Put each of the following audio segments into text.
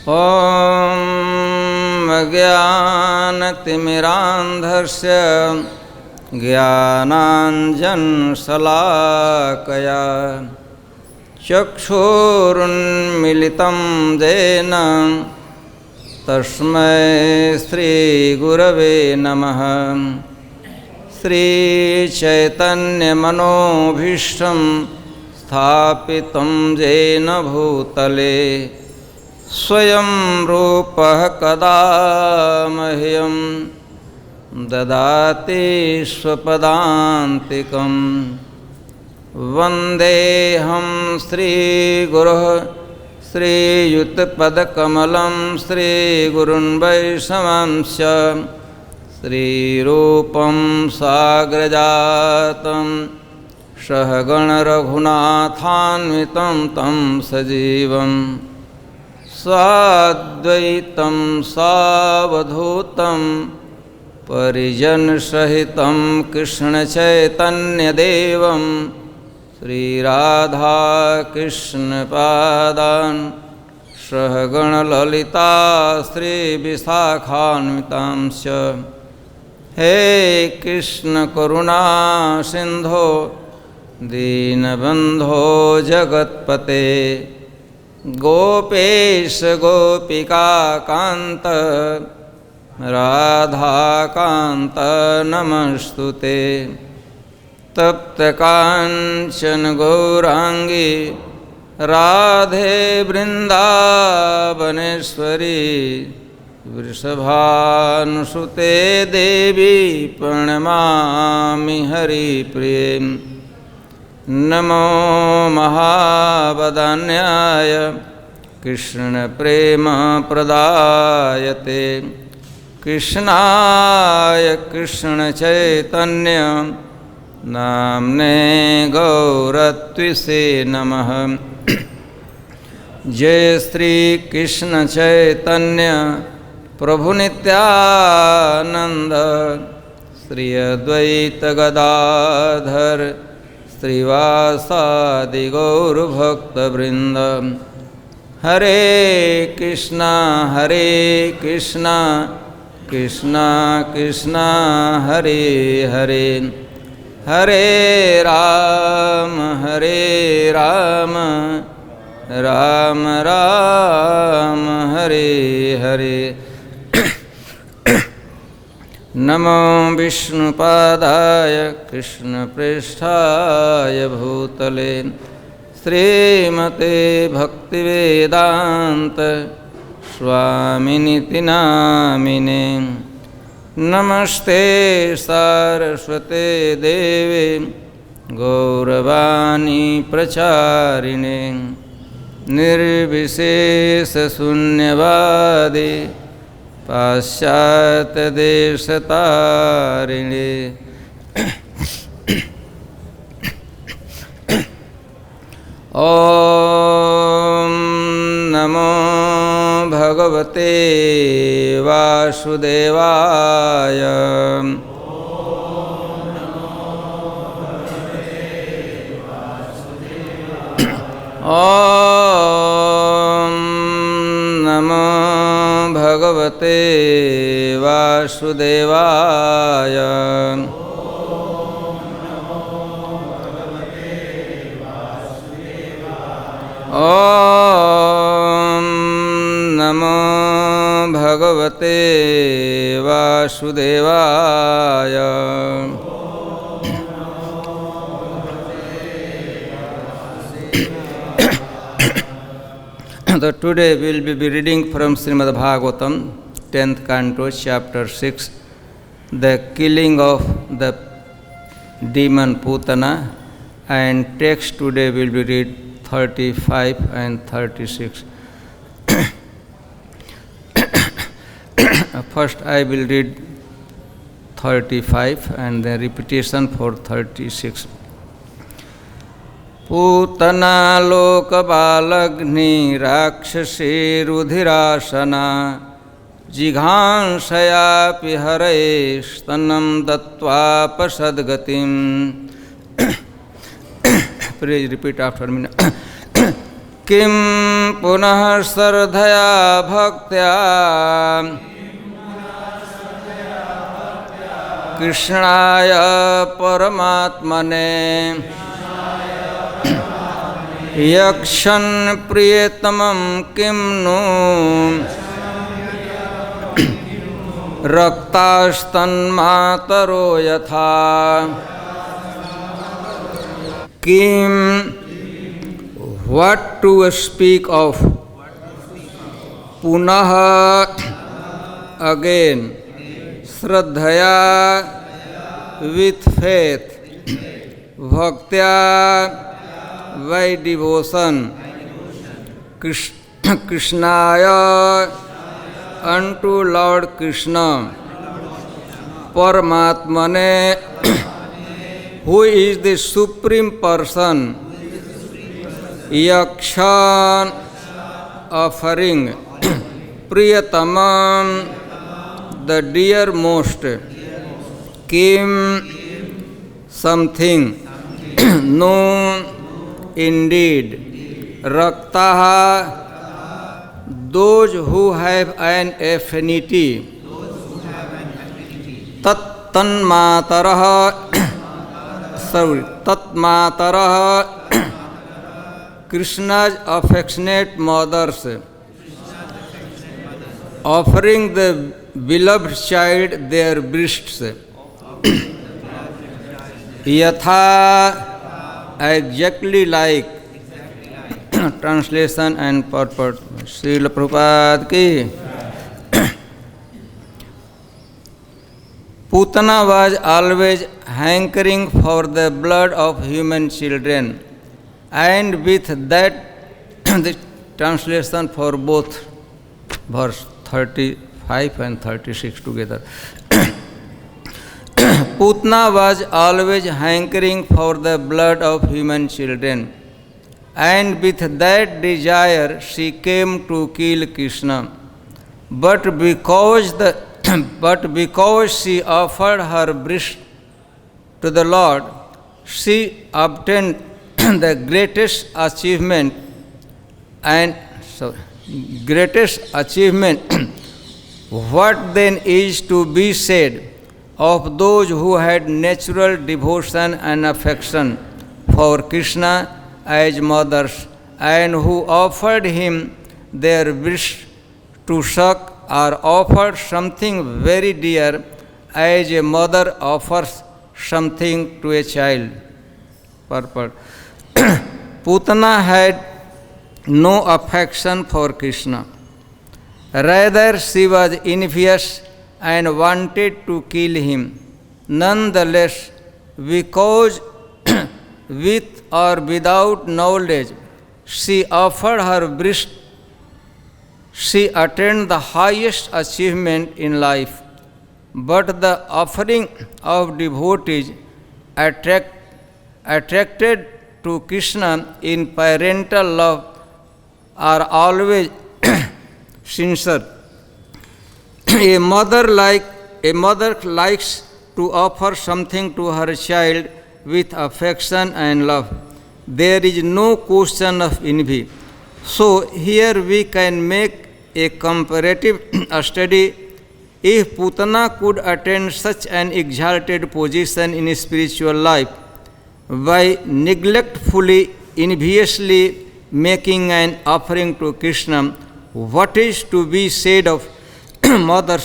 ॐ अज्ञानतिमिरान्धस्य ज्ञानाञ्जनशलाकया चक्षुरुन्मीलितं येन तस्मै श्रीगुरवे नमः। श्रीचैतन्यमनोभीष्टं स्थापितं येन भूतले स्वयं रूपः कदा मह्यं ददाति स्वपदान्तिकं। वन्देऽहं श्रीगुरोः श्रीयुतपदकमलं श्रीगुरुन् वैष्णवांश्च श्रीरूपं साग्रजातं सहगणरघुनाथान्वितं तं सजीवं साद्वैतं सावधूतं परिजनसहितं कृष्णचैतन्यदेवं श्रीराधाकृष्णपादान् सहगणललिता श्रीविशाखान्वितांश्च। हे कृष्ण करुणा सिंधो दीनबंधो जगत्पते गोपेश गोपिका कांत राधाकांत नमस्तुते। तप्त कांचन गौरांगी राधे वृंदावनेश्वरी वृषभानुसुते देवी प्रणमामि हरिप्रिये। नमो महावदान्याय कृष्णप्रेमप्रदायते कृष्णाय कृष्णचैतन्य नाम्ने गौरत्विषे नमः। जय श्री कृष्ण चैतन्य प्रभु नित्यानंद श्री अद्वैत गदाधर श्रीवासादि गौरभक्तवृंद। हरे कृष्णा कृष्णा कृष्णा हरे हरे हरे राम राम राम हरे हरे। नमो विष्णुपादाय कृष्णप्रेष्ठाय भूतले श्रीमते भक्तिवेदांत स्वामिनिति नामिने। नमस्ते सारस्वते देवे गौरवाणी प्रचारिणे निर्विशेषशून्यवादे पाश्चात्यदेशतारिणे। ॐ नमो भगवते वासुदेवाय। ॐ नमो भगवते वासुदेवाय। ॐ नमो भगवते वासुदेवाय। So today we will be reading from Srimad Bhagavatam, 10th canto, chapter 6, the killing of the demon Putana, and text today will be read 35 and 36. First I will read 35 and then repetition for 36. Putana लोकबालग्नि राक्षसी रुधिरासना जिघांसयापि हरये स्तनं दत्त्वापसद्गतिम्. Please repeat after me. किं पुनः श्रद्धया भक्त्या कृष्णाय परमात्मने यक्षन् प्रियतमं किं नु रक्तास्तन्मातरो यथा किं what to speak of पुनः again श्रद्धया with faith bhaktya by devotion krishnaya unto Lord Krishna Paramatmane who is the supreme person yakshan offering priyatamam the dearmost kim something no indeed raktaha those who have an affinity tatmatarah Krishna's affectionate mothers offering the beloved child their breasts yatha exactly like translation and purport Srila Prabhupada ki Putana was always hankering for the blood of human children and with that the translation for both verse 35 and 36 together Putana was always hankering for the blood of human children and with that desire she came to kill Krishna but because she offered her breast to the Lord she obtained the greatest achievement what then is to be said of those who had natural devotion and affection for Krishna as mothers and who offered him their breast to suck or offered something very dear as a mother offers something to a child. Purport. Putana had no affection for Krishna. Rather, she was envious and wanted to kill him. Nonetheless, because with or without knowledge, she offered her breast, she attained the highest achievement in life. But the offering of devotees attracted to Krishna in parental love are always sincere. A mother likes to offer something to her child with affection and love. There is no question of envy. So here we can make a comparative study. If Putana could attain such an exalted position in spiritual life by neglectfully, enviously making an offering to Krishna, what is to be said of Mother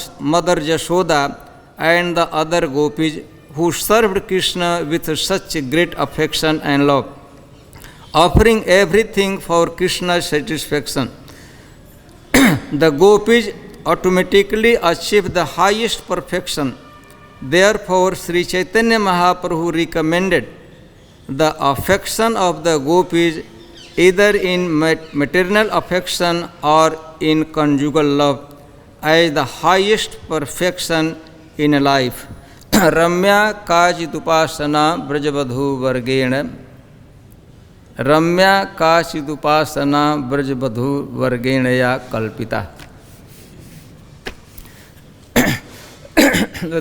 Jashoda and the other gopis who served Krishna with such great affection and love, offering everything for Krishna's satisfaction? The gopis automatically achieved the highest perfection. Therefore, Sri Chaitanya Mahaprabhu recommended the affection of the gopis either in maternal affection or in conjugal love as the highest perfection in life. Ramya Kachidupasana Brajabadhu Vargena Ramya Kachidupasana Brajabadhu Vargenaya Kalpita.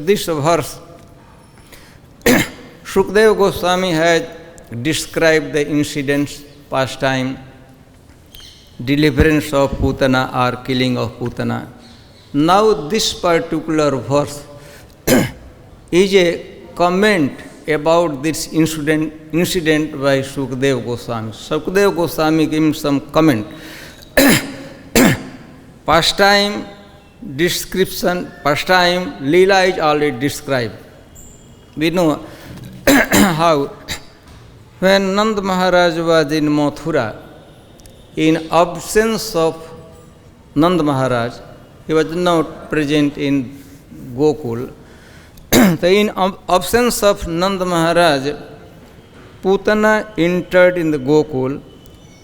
This verse, Shukdev Goswami has described the incidents, pastime deliverance of Putana or killing of Putana. Now this particular verse is a comment about this incident by Sukadeva Goswami. Sukadeva Goswami gave some comment. Pastime description, pastime, Leela is already described. We know how when Nand Maharaj was in Mathura, in absence of Nand Maharaj, he was not present in Gokul. So in absence of Nand Maharaj, Putana entered in the Gokul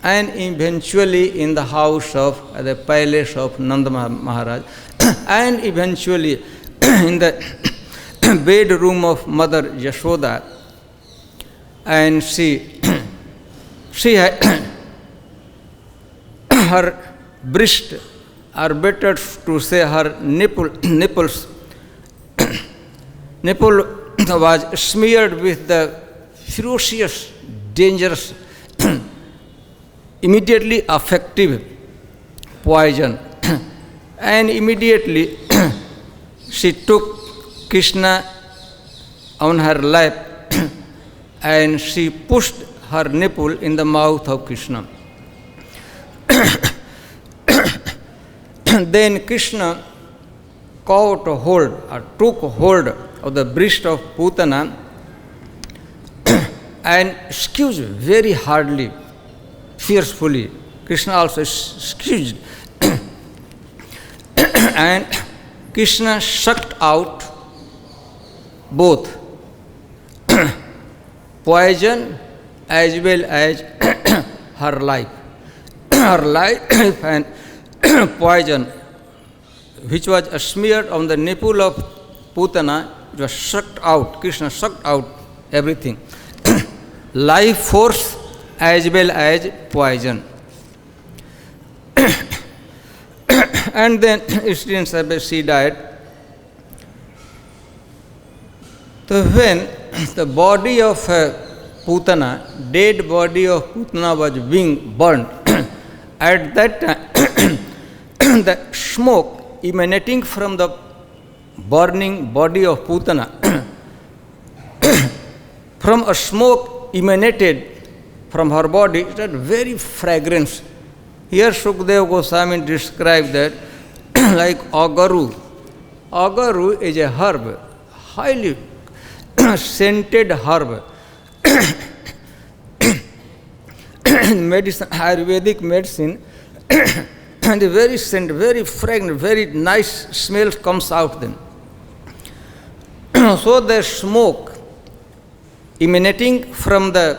and eventually in the house of the palace of Nand Maharaj and eventually in the bedroom of Mother Yashoda, and she had her breast, or better to say her nipples nipple was smeared with the ferocious, dangerous, immediately effective poison. And immediately she took Krishna on her lap and she pushed her nipple in the mouth of Krishna. Then Krishna caught hold or took hold of the breast of Putana and squeezed very hardly, fiercely. Krishna also squeezed. And Krishna sucked out both poison as well as her life. Her life and poison, which was smeared on the nipple of Putana, it was sucked out. Krishna sucked out everything. Life force as well as poison. And then she died. So when the body of Putana, dead body of Putana was being burnt, at that time the smoke emanating from the burning body of Putana, from a smoke emanated from her body, it had very fragrance. Here Sukadeva Goswami described that like agaru. Agaru is a herb, highly scented herb. Medicine, Ayurvedic medicine, and a very scent, very fragrant, very nice smell comes out then. So the smoke emanating from the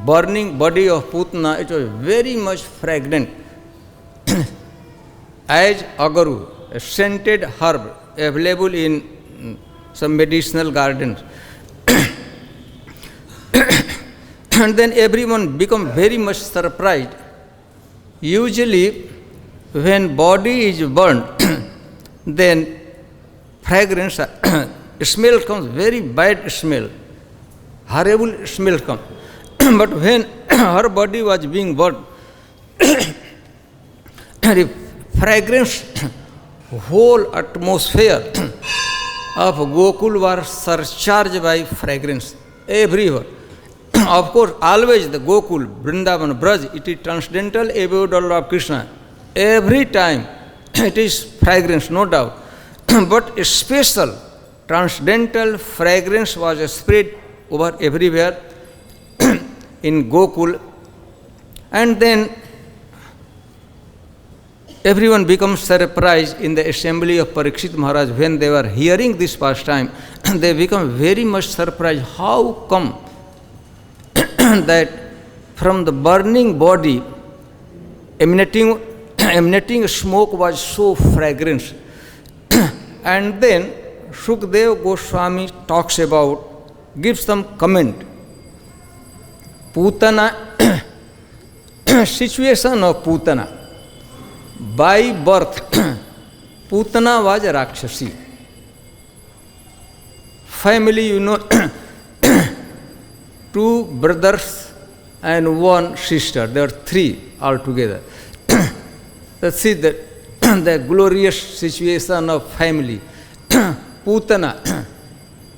burning body of Putana, it was very much fragrant as agaru, a scented herb available in some medicinal gardens. And then everyone become very much surprised. Usually when body is burnt, then fragrance, smell comes, very bad smell, horrible smell comes. But when her body was being burnt, the fragrance, whole atmosphere of Gokul was surcharged by fragrance everywhere. Of course, always the Gokul, Vrindavan, Braj, it is transcendental abode of Krishna. Every time it is fragrance, no doubt. But a special transcendental fragrance was spread over everywhere in Gokul. And then everyone becomes surprised in the assembly of Parikshit Maharaj when they were hearing this pastime. They become very much surprised. How come that from the burning body emanating smoke was so fragrant? And then Sukadeva Goswami talks about, gives some comment. Putana, situation of Putana. By birth, Putana was a Rakshasi. Family, you know, two brothers and one sister. There are three altogether. Let's see that the glorious situation of family. Putana,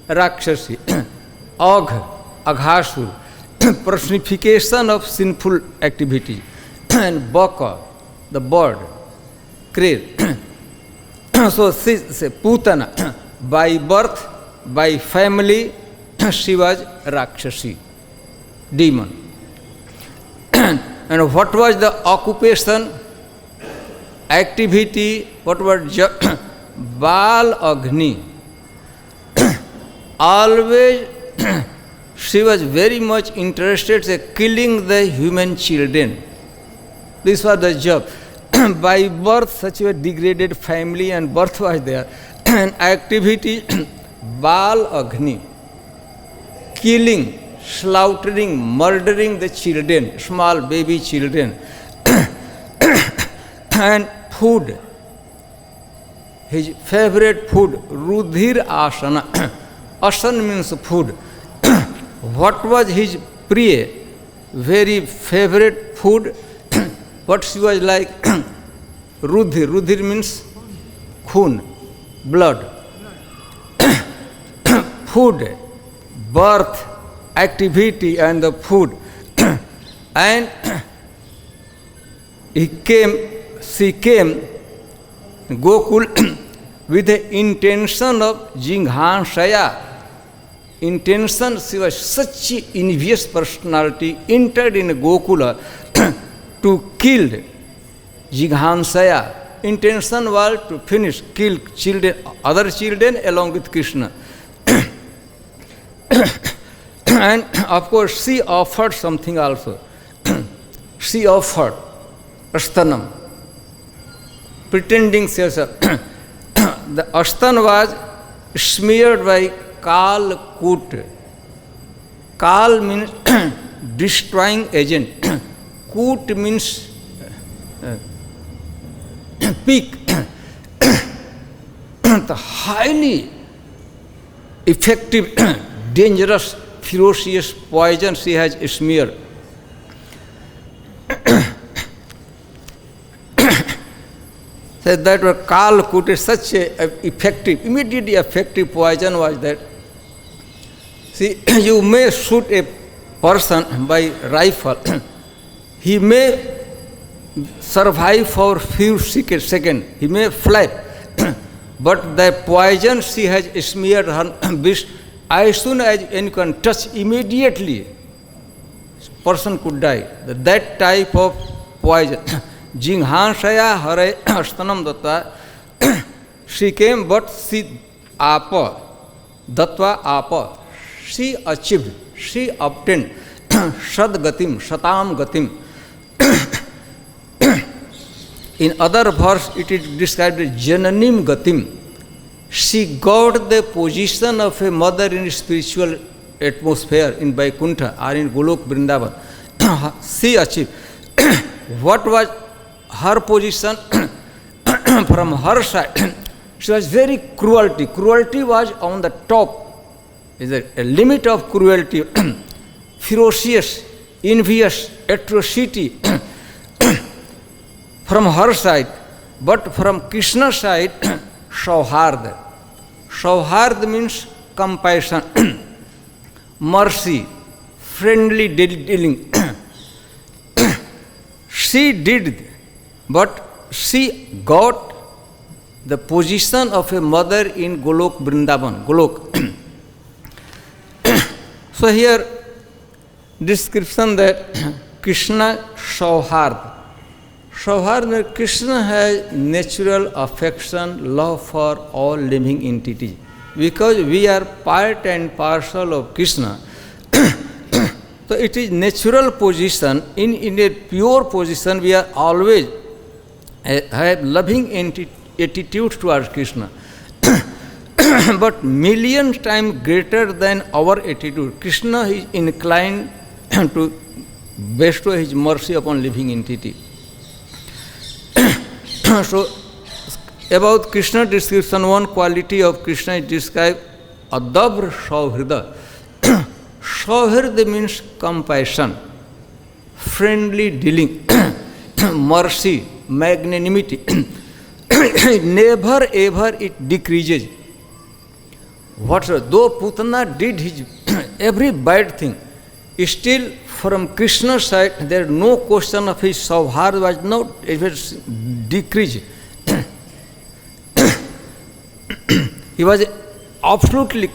Rakshasi, Aghasur, personification of sinful activity, and Baka, the bird, crane. So Putana, by birth, by family, she was Rakshasi, demon. And what was the occupation, activity, what was Bal Agni? Always she was very much interested in killing the human children. This was the job. By birth, such a degraded family and birth was there. And activity, Bal Agni, killing, slaughtering, murdering the children, small baby children. And food, his favorite food, Rudhir Asana. Asan means food. What was his priya? Very favorite food. What she was like? Rudhir. Rudhir means khun, blood. Food, birth, activity, and the food. And she came, Gokul, with the intention of Jinghansaya. Intention, she was such an envious personality, entered in Gokula to kill Jinghansaya. Intention was to finish, kill children, other children along with Krishna. And of course, she offered something also. She offered Astanam, pretending herself. The Astan was smeared by Kal Kut. Kal means destroying agent. Kut means peak. The highly effective, dangerous, ferocious poison she has smeared. So that was Kal Kut, such a effective, immediately effective poison was that. See, you may shoot a person by rifle. He may survive for few seconds. He may fly. But the poison she has smeared her beast, as soon as anyone touch, immediately person could die. That type of poison. Jinghansaya Hare Astanam Datta. She came, but she Apa, Dattva Apa. She achieved, she obtained Sadgatim, Satam Gatim. In other verse, it is described as Jananim Gatim. She got the position of a mother in spiritual atmosphere in Vaikuntha or in Golok Vrindavan. She achieved. What was her position? From her side, she was very cruelty. Cruelty was on the top. Is a limit of cruelty, ferocious, envious, atrocity from her side. But from Krishna's side, Sauhard. Sauhard means compassion, mercy, friendly dealing. She did, but she got the position of a mother in Golok Vrindavan, Golok. So here, description that Krishna Sauhard. Sauhard means Krishna has natural affection, love for all living entities. Because we are part and parcel of Krishna, so it is natural position. In a pure position, we are always have loving attitude towards Krishna. But million times greater than our attitude. Krishna is inclined to bestow his mercy upon living entity. So, about Krishna description, one quality of Krishna is described, Adabra Sauhrida. Sauhrida means compassion. friendly dealing, mercy, magnanimity, never ever it decreases. Though Putana did his every bad thing, still from Krishna's side there is no question of his Saubhar was not ever decreased. He was absolutely,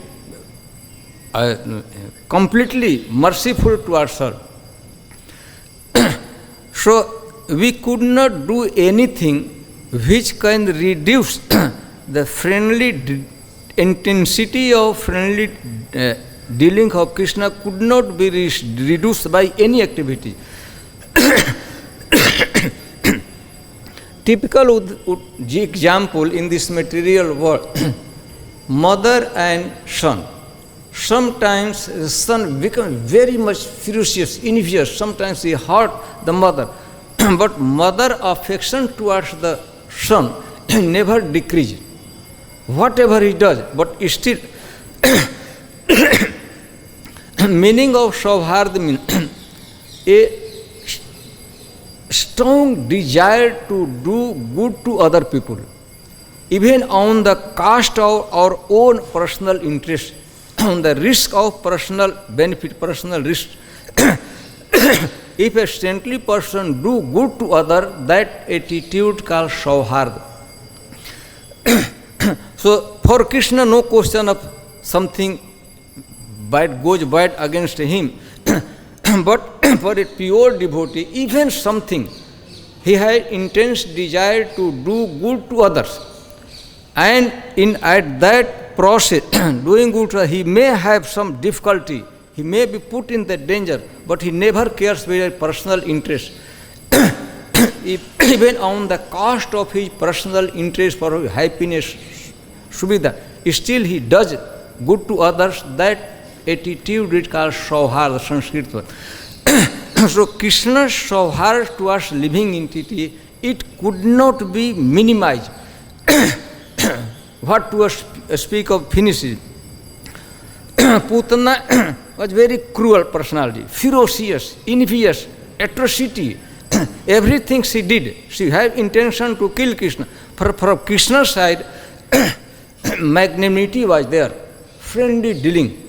completely merciful towards her. So we could not do anything which can reduce the friendly intensity of friendly dealing of Krishna could not be reduced by any activity. Typical example in this material world, mother and son. Sometimes the son becomes very much ferocious, envious. Sometimes he hurt the mother. But mother affection towards the son never decreases. Whatever he does, but still meaning of Saubharda means a strong desire to do good to other people, even on the cost of our own personal interest, on the risk of personal benefit, personal risk. If a saintly person do good to other, that attitude called Saubharda. So for Krishna, no question of something bad goes bad against him. But for a pure devotee, even something, he had intense desire to do good to others. And at that process, doing good to others, he may have some difficulty, he may be put in the danger, but he never cares for his personal interest. Even on the cost of his personal interest for his happiness, Subhida, still he does good to others. That attitude is called Saubhar, Sanskrit word. So Krishna's Saubhar towards living entity, it could not be minimized. What to speak of finishes. Putana was very cruel personality, ferocious, envious, atrocity. Everything she did, she had intention to kill Krishna. From Krishna's side, magnanimity was there, friendly dealing.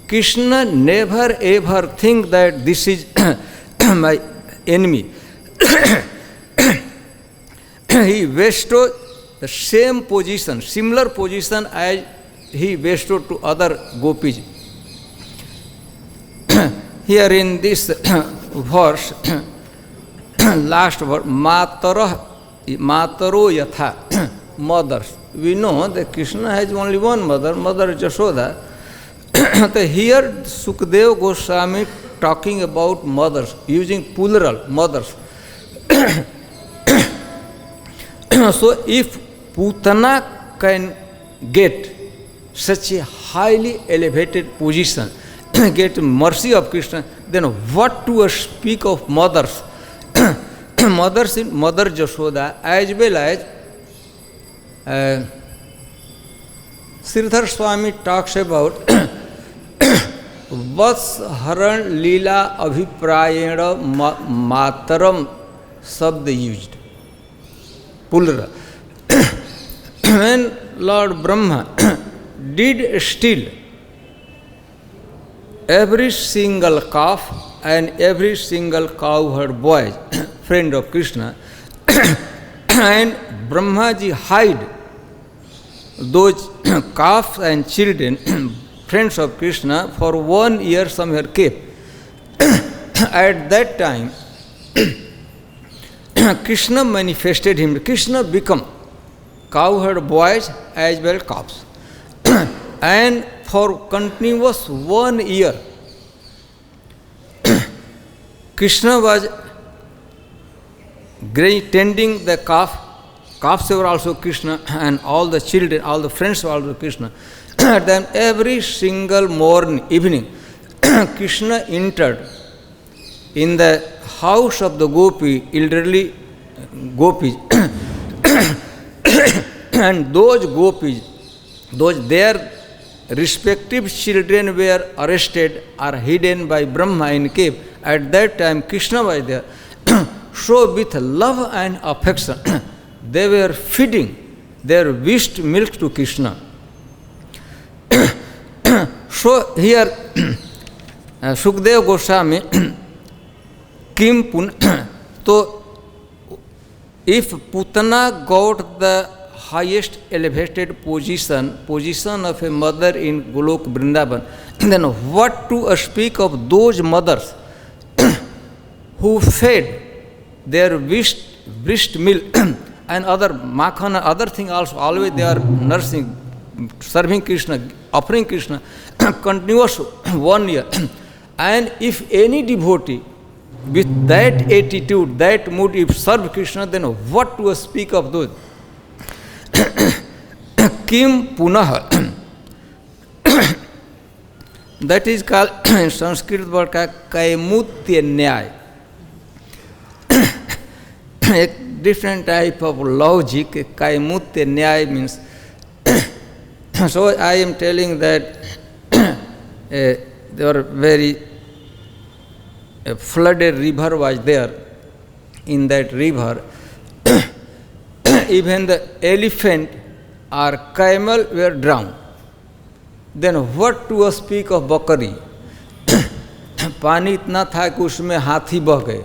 Krishna never ever think that this is my enemy. He bestowed the same position, similar position as he bestowed to other gopis. Here in this verse, last verse, mataro yatha, mothers. We know that Krishna has only one mother, Mother Jashoda. Here Sukadeva Goswami talking about mothers, using plural, mothers. So if Putana can get such a highly elevated position, get mercy of Krishna, then what to speak of mothers? Mothers in Mother Jashoda, as well as Sridhar Swami talks about Vats Haran Lila Abhiprayena Mataram Sabda used. Plural. When Lord Brahma did steal every single calf and every single cowherd boy, friend of Krishna, and Brahmaji hide those calves and children, friends of Krishna, for 1 year somewhere kept. At that time, Krishna manifested him. Krishna become cowherd boys as well calves. And for continuous 1 year, Krishna was tending the calf. Calves were also Krishna, and all the children, all the friends were also Krishna. Then every single morning, evening, Krishna entered in the house of the gopi, elderly gopis. And those gopis, their respective children were arrested or hidden by Brahma in cave, at that time Krishna was there. So with love and affection, they were feeding their wished milk to Krishna. So here Shukdev Goswami Kim Puna. So if Putana got the highest elevated position of a mother in Golok Vrindavan, then what to speak of those mothers who fed their wished milk and other makhan, other thing also, always they are nursing, serving Krishna, offering Krishna continuous 1 year. And if any devotee with that attitude, that mood, if serve Krishna, then what to speak of those? Kim Punah. That is called in Sanskrit word Kaimutya Nyay. A different type of logic. Kaimutya Nyay means. So I am telling that there were very a flooded river was there. In that river, even the elephant or camel were drowned. Then what to speak of बकरी? पानी इतना था कि उसमें हाथी बह गए,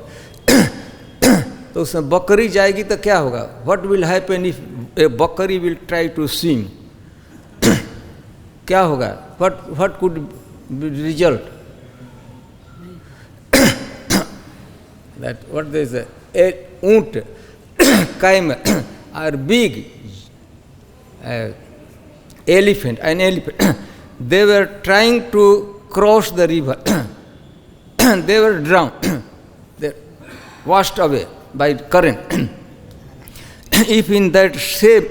तो उसमें बकरी जाएगी तो क्या होगा? What will happen if a बकरी will try to swim? क्या होगा? What could be result? That what there is a ऊँट, camel, or big elephant, an elephant. They were trying to cross the river. They were drowned. They washed away by current. If in that same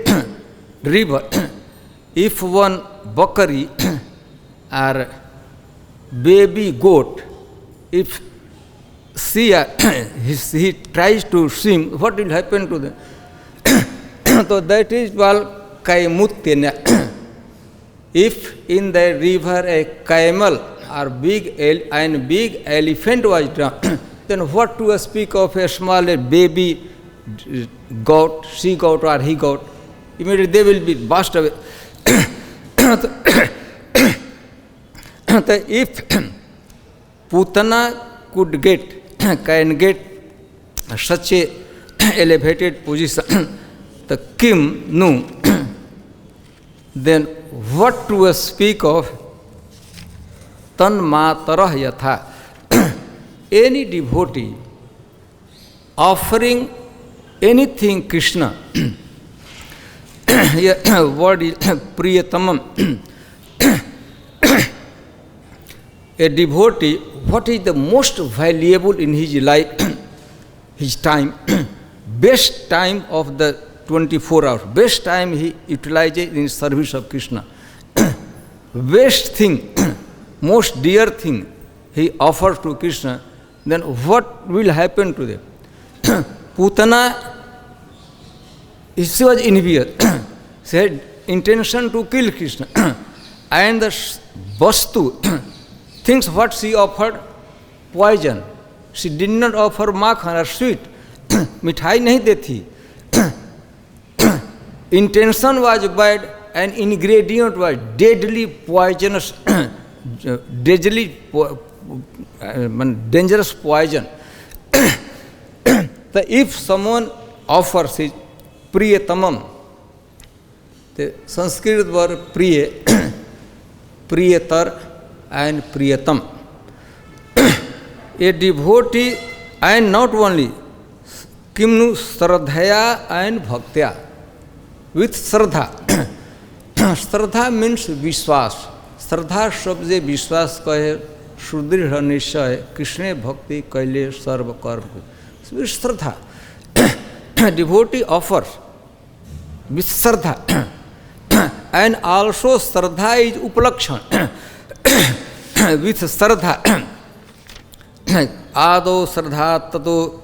river, if one bakari or baby goat, if he tries to swim, what will happen to them? So that is called Kaimutya. If in the river a camel or big elephant was drowned, then what to speak of a small baby goat, she goat or he goat? Immediately they will be washed away. If Putana can get such a elevated position, the Kim knew, then what to speak of Tan Matarah Yatha? Any devotee offering anything Krishna, word is Priyatamam. A devotee, what is the most valuable in his life, his time, best time of the 24 hours, best time he utilizes in service of Krishna. Best thing, most dear thing he offers to Krishna, then what will happen to them? Putana, she was envious. She had intention to kill Krishna. And the Vastu, things what she offered, poison. She did not offer makhan or sweet. Mithai nahi dethi. Intention was bad and ingredient was deadly poisonous, dangerous poison. So if someone offers it, Priyatamam, the Sanskrit word Priya, Priyatar and Priyatam. A devotee, and not only Kimnu Sradhaya and Bhaktya, with Sradha. Sradha means Vishwas. Sradha shabde Vishwas kahe, Sudrihra Nishaya, Krishna Bhakti kaile sarva karma. With Sradha. Devotee offers with Sradha. And also Sradha is Upalakshan. With Sradha. Ado Sradha Tato.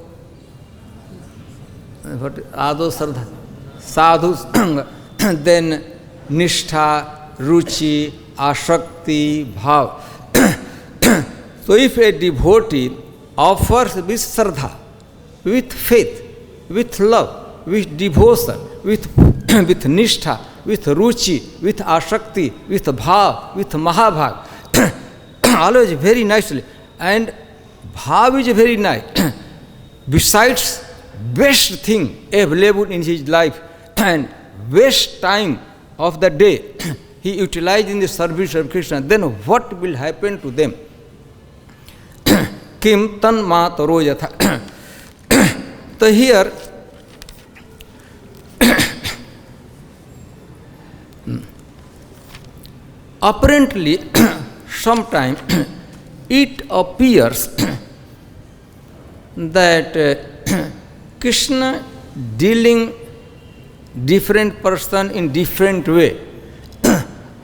Ado Sradha. Sadhu, then Nishtha, Ruchi, Ashakti, Bhav. So if a devotee offers with Shraddha, with faith, with love, with devotion, with Nishtha, with Ruchi, with Ashakti, with Bhav, with Mahabhag. Always very nicely. And Bhav is very nice. Besides, best thing available in his life and best time of the day he utilized in the service of Krishna, then what will happen to them? Kim tan mataro yatha. So here, apparently, sometimes it appears that Krishna dealing different person in different way.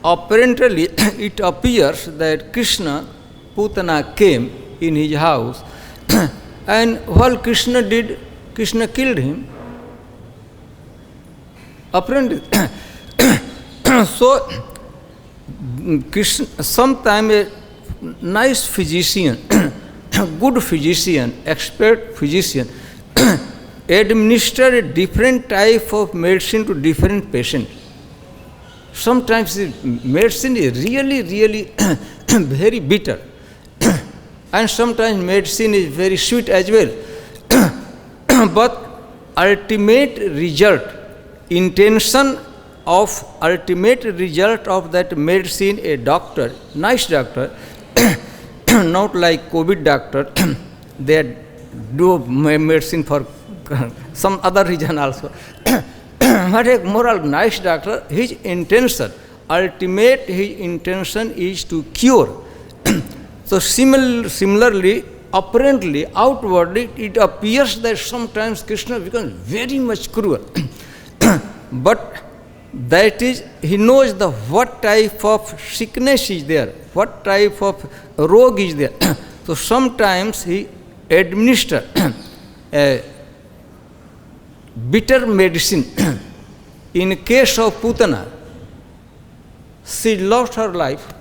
Apparently, it appears that Krishna, Putana came in his house, and while Krishna did, Krishna killed him. Apparently, so Krishna, sometime a nice physician, good physician, expert physician, administer a different type of medicine to different patients. Sometimes the medicine is really very bitter, and sometimes medicine is very sweet as well. But ultimate result, intention of ultimate result of that medicine, a doctor, nice doctor, not like COVID doctor, they do medicine for some other reason also. But a moral nice doctor, his intention, ultimate his intention is to cure. So similarly, apparently, outwardly, it appears that sometimes Krishna becomes very much cruel. But that is, he knows the what type of sickness is there, what type of rogue is there. So sometimes he administers a bitter medicine. In case of Putana, she lost her life.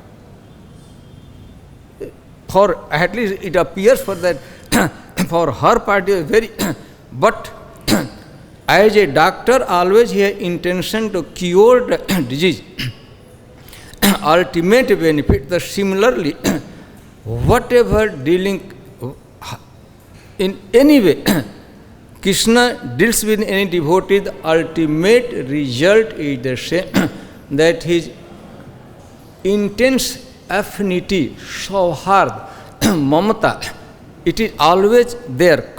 For at least it appears for that for her party very but as a doctor always he has intention to cure the disease. Ultimate benefit, the similarly whatever dealing in any way Krishna deals with any devotee, the ultimate result is the same, that his intense affinity, sauhard, mamata, it is always there,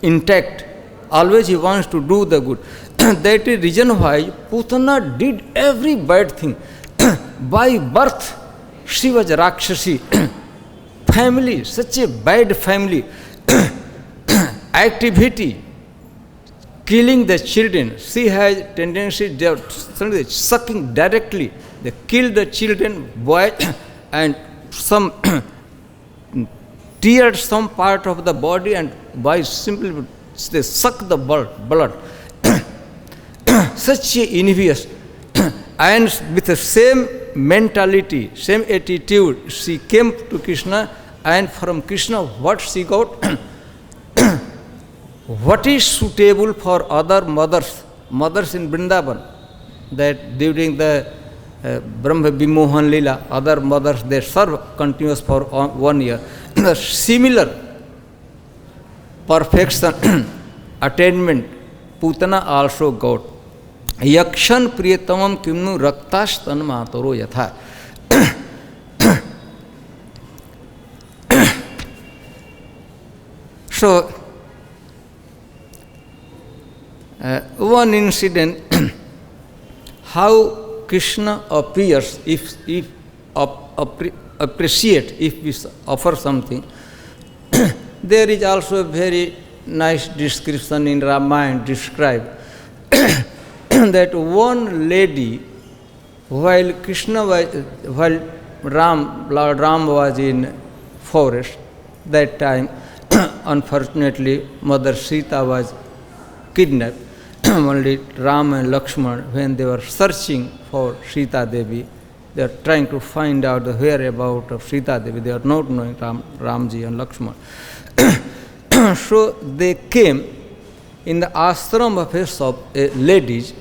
intact. Always he wants to do the good. That is reason why Putana did every bad thing. By birth, she was Rakshasi. Family, such a bad family. Activity, killing the children. She has tendency, they are sucking directly. They kill the children, boy, and some tear some part of the body, and by simply they suck the blood. Such a envious. And with the same mentality, same attitude, she came to Krishna, and from Krishna what she got? What is suitable for other mothers in Vrindavan, that during the Brahma Vimohan Lila, other mothers, they serve continuous for 1 year. The similar perfection, attainment, Putana also got. Yakshan priyatamam kimnu raktastan mataro yatha. So, one incident, how Krishna appears if appreciate if we offer something. There is also a very nice description in Ramayana described that one lady, while Lord Ram was in forest, that time unfortunately Mother Sita was kidnapped. Only Ram and Lakshman, when they were searching for Sita Devi, they are trying to find out the whereabouts of Sita Devi. They are not knowing Ramji and Lakshman. So they came in the ashram of a ladies,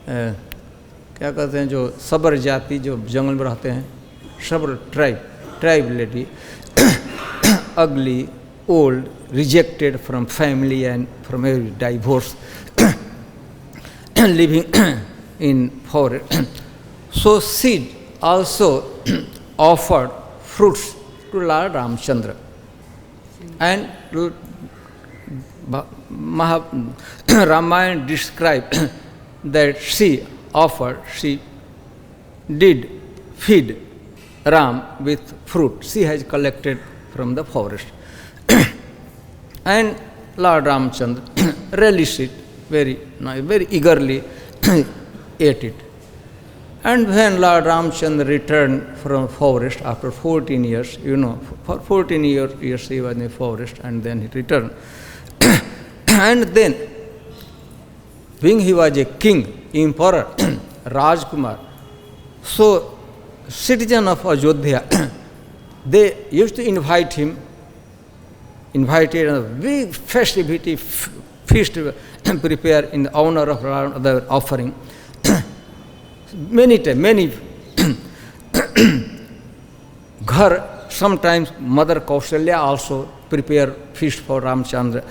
क्या कहते हैं जो सबर जाति जो जंगल में रहते हैं, सबर tribe lady, ugly, old, rejected from family and from every divorce, living in forest. So she also offered fruits to Lord Ramchandra. And Ramayana described that she did feed Ram with fruit she has collected from the forest. And Lord Ramchandra relished it very eagerly, ate it. And when Lord Ramchandra returned from forest after 14 years, for 14 years he was in the forest, and then he returned. And then, being he was a king, emperor, Rajkumar, so citizen of Ajodhya, they used to invited a big festivity, feast prepared in the honor of the offering. Many Ghar, sometimes Mother Kaushalya also prepare feast for Ramchandra.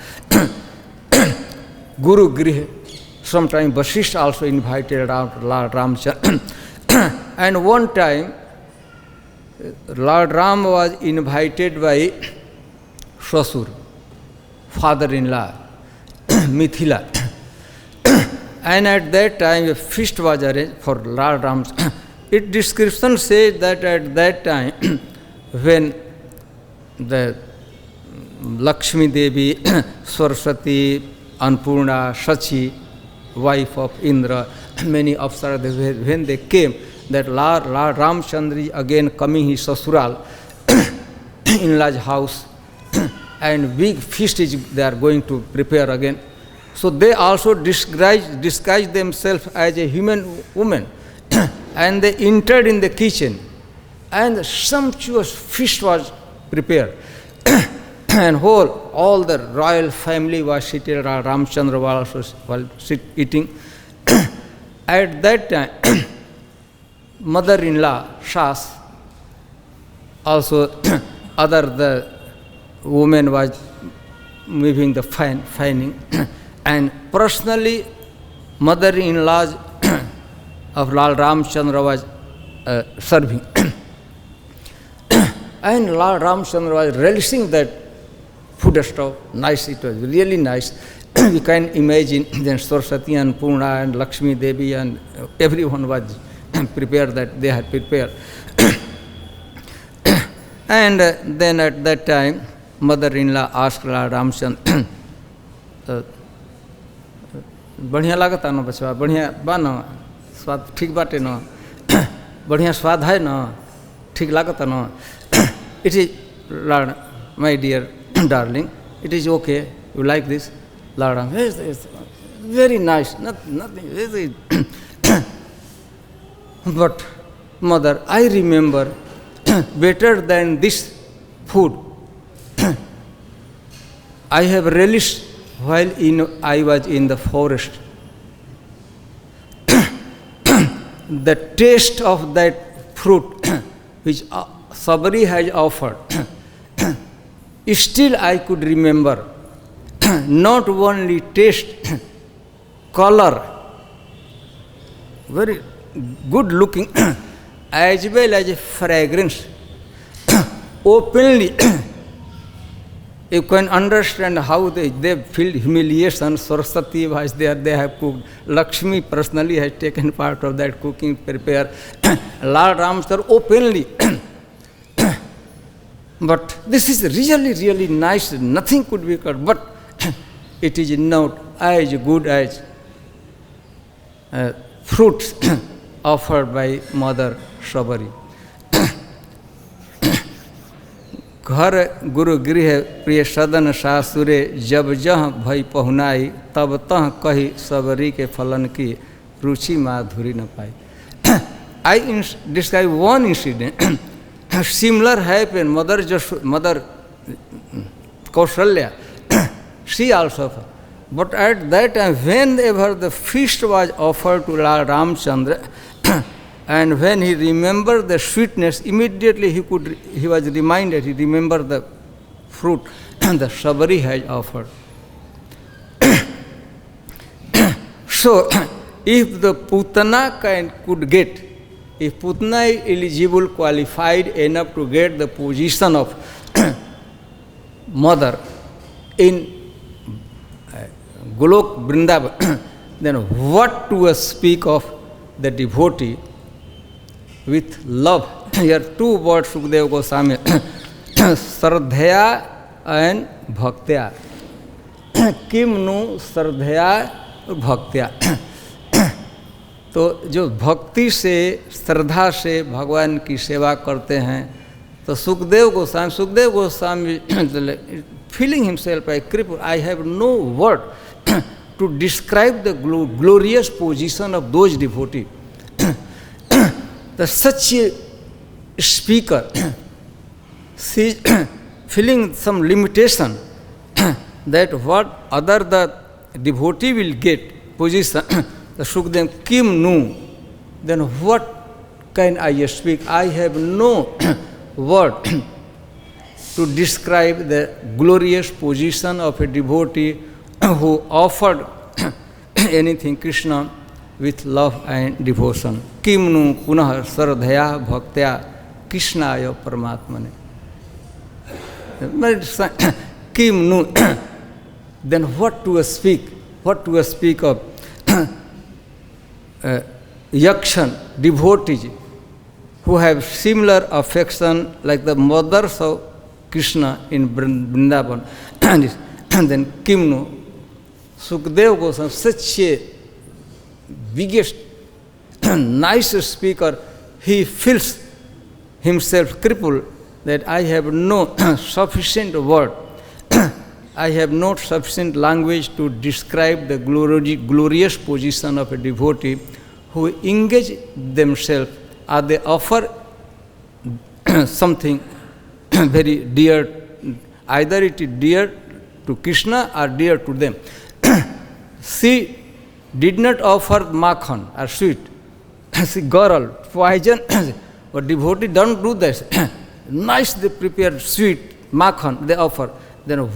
Guru Grih, sometimes Vasishtha also invited Lord Ramchandra. And one time, Lord Ram was invited by Shasur, father-in-law, Mithila. And at that time, a feast was arranged for Lord Ram's. Its description says that at that time, when the Lakshmi Devi, Saraswati, Annapurna, Sachi, wife of Indra, many Apsaras, when they came, that Lord Ramchandra is again coming his Sasural, in-law's house, and big feast they are going to prepare again. So they also disguised themselves as a human woman, and they entered in the kitchen, and sumptuous feast was prepared. And all the royal family was seated, Ramchandra was also eating. At that time, mother-in-law, Shas, also the woman was moving the fanning, and personally, mother-in-law of Lord Ramchandra was serving. And Lord Ramchandra was relishing that food stuff. Nice, it was really nice. You can imagine then Saraswati and Purna and Lakshmi Devi and everyone was prepared that they had prepared. And then at that time, mother-in-law asked Lord Ramchandra, बढ़िया लागता न बचवा, बढ़िया बा न, स्वाद ठीक बाटे न, बढ़िया स्वाद है न, ठीक लागता न. It is, Lord, my dear darling, it is okay, you like this? Lord, yes, very nice, nothing, very. But mother, I remember better than this food I have relished while I was in the forest. The taste of that fruit which Sabari has offered, still I could remember. Not only taste, color, very good looking, as well as a fragrance. Openly, you can understand how they feel humiliation. Saraswati was there, they have cooked. Lakshmi personally has taken part of that cooking, prepare. Lord Ramchandra openly. But this is really, really nice, nothing could be cut. But it is not as good as fruits offered by Mother Sabari. घर गुरु गृह प्रिय सदन सासुरे जब जह भई पहुनाई तब तह कही सबरी के फलन की रुचि माधुरी न पाई. I describe one incident. Similar happened. Mother Kaushalya she also. But at that time, whenever the feast was offered to Lord Ramchandra, and when he remembered the sweetness, immediately he was reminded, he remembered the fruit the Sabari has offered. So, if the Putana could get, if Putana is eligible, qualified enough to get the position of mother in Golok Vrindavan, then what to speak of the devotee with love? Here two words Sukadeva Goswami, Sardhya and Bhaktya. Kim nu Sardhya और भक्त्या. तो जो भक्ति से, श्रद्धा से भगवान की सेवा करते हैं, तो Sukhdev Goswami feeling himself a cripple, I have no word to describe the glorious position of those devotees. Such a speaker, she feeling some limitation that what other the devotee will get position, the Sukadeva Kim nu, then what can I speak? I have no word to describe the glorious position of a devotee who offered anything Krishna with love and devotion. Kim nu punah sardhya bhaktya Krishnaya Paramatmane. Kim nu, then what to speak? What to speak of yakshan, devotees who have similar affection like the mothers of Krishna in Vrindavan. And then Kimnu, Sukadeva Goswami, such a biggest, nice speaker, he feels himself crippled that I have no sufficient word. I have not sufficient language to describe the glorious position of a devotee who engage themselves or they offer something very dear, either it is dear to Krishna or dear to them. She did not offer makhan or sweet. She girl, poison, but devotee don't do this. Nice they prepare sweet, makhan they offer. Then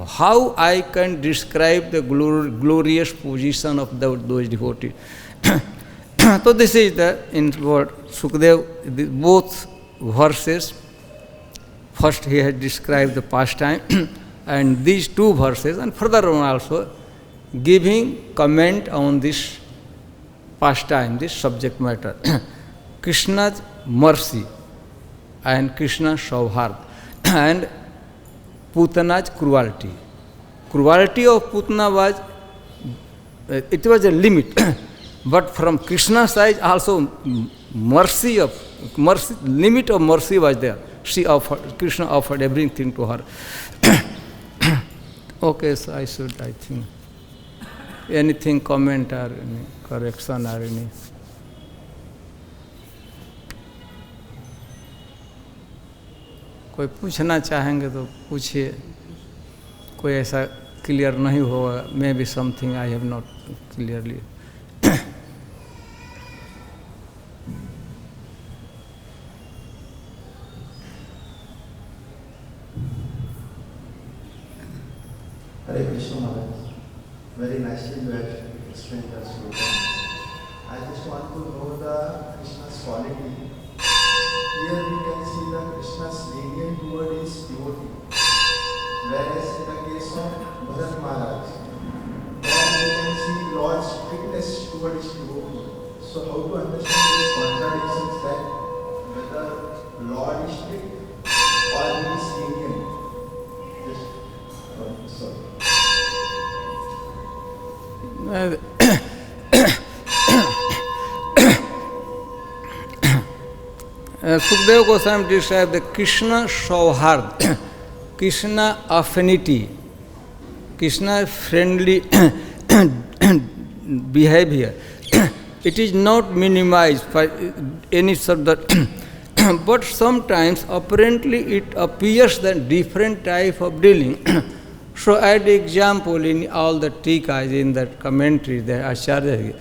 how I can describe the glorious position of those devotees? So this is the, in word, Sukadeva, both verses, first he has described the pastime, and these two verses, and further on also, giving comment on this pastime, this subject matter. Krishna's mercy and Krishna's Saubhart, and Putana's cruelty. Cruelty of Putana was, it was a limit, but from Krishna's side also mercy, limit of mercy was there. Krishna offered everything to her. Okay, so I think, anything, comment or any correction or any? कोई पूछना चाहेंगे तो पूछिए, कोई ऐसा clear नहीं होगा, may be something I have not clearly. Hare Krishna Maharaj, very nicely you have explained the sloka. I just want to know the Krishna's quality. Here we can see the Krishna's lenient toward his devotee, whereas in the case of Bharat Maharaj, then we can see Lord's strictness toward his devotee. So how to understand these contradictions that whether Lord is strict or he is lenient? Just, sorry. Sukadeva Goswami described the Krishna Saubhart, Krishna affinity, Krishna friendly behavior. It is not minimized by any sort of, but sometimes apparently it appears that different type of dealing So, as example, in all the tikas, in the commentary, the Acharya,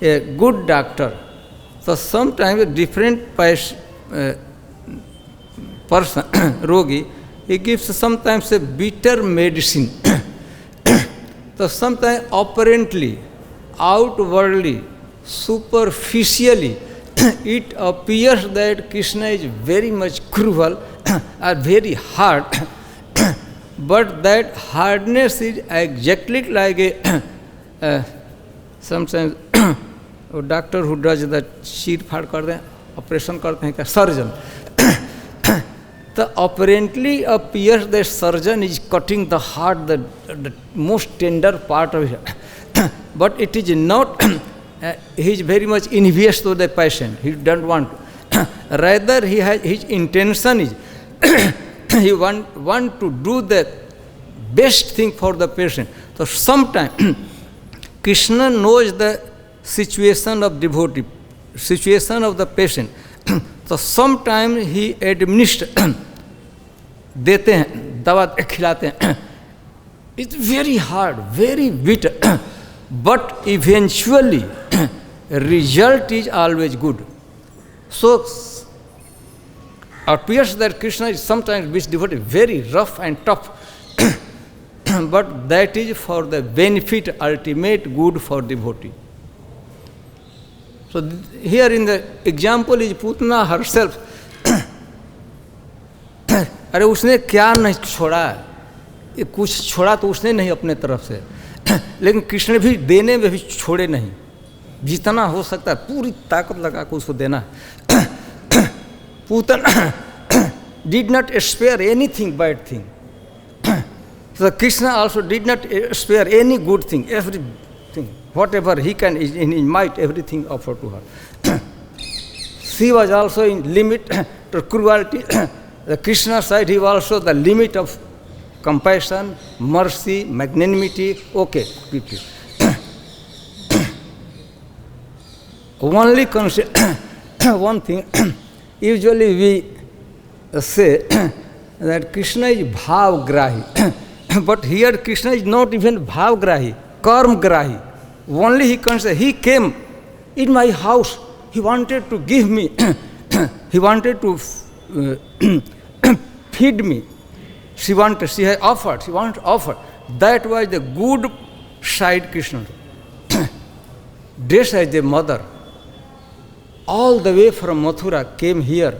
a good doctor. So, sometimes a different person, rogi, he gives sometimes a bitter medicine. So, sometimes apparently, outwardly, superficially, it appears that Krishna is very much cruel or very hard, but that hardness is exactly like a sometimes a doctor who does the sheet फाड़ करते हैं, operation करते हैं क्या, surgeon. The apparently appears that surgeon is cutting the heart, the most tender part of it. But it is not, he is very much envious to the patient, he doesn't want to. Rather, his intention is, he want to do the best thing for the patient. So sometimes, Krishna knows the situation of devotee, situation of the patient. So sometimes he administers, देते हैं, दवा खिलाते हैं. It's very hard, very bitter, but eventually result is always good. So appears that Krishna is sometimes with devotee very rough and tough, but that is for the benefit, ultimate good for devotee. So here in the example is Putana herself. अरे उसने क्या नहीं छोड़ा, ये कुछ छोड़ा तो उसने नहीं अपने तरफ से, लेकिन कृष्ण भी देने में भी छोड़े नहीं, जितना हो सकता है पूरी ताकत लगा कर उसको देना. Putana did not spare anything bad thing. So Krishna also did not spare any good thing, everything, whatever he can in his might, everything offered to her. She was also in limit to cruelty. The Krishna side, he was also the limit of compassion, mercy, magnanimity. Okay, people. Only consider one thing. Usually we say that Krishna is bhav-grahi, but here Krishna is not even bhav-grahi, karm-grahi. Only he consider, he came in my house, he wanted to give me, he wanted to feed me. She had offered, she wanted to offer. That was the good side Krishna. Dressed as a mother, all the way from Mathura came here,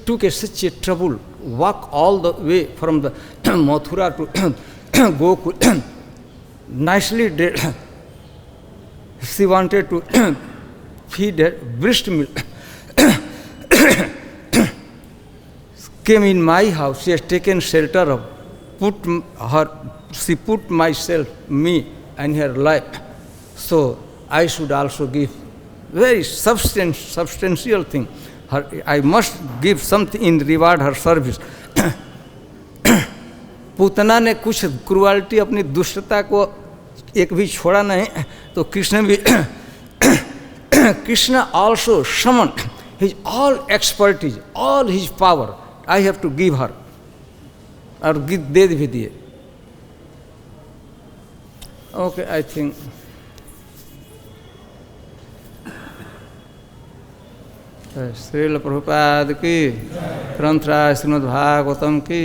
took such a trouble, walk all the way from the Mathura to Gokul, nicely dressed. She wanted to feed her breast milk. Came in my house, she has taken shelter of, she put me and her life. So I should also give very substantial thing. I must give something in reward her service. Putana ने कुछ cruelty अपनी दुष्टता को एक भी छोड़ा नहीं, तो कृष्ण भी Krishna also summoned his all expertise, all his power. I have to give her, और दे भी दिए. Okay, I think. Srila Prabhupada की, ग्रंथराज श्रीमद् भागवतम की.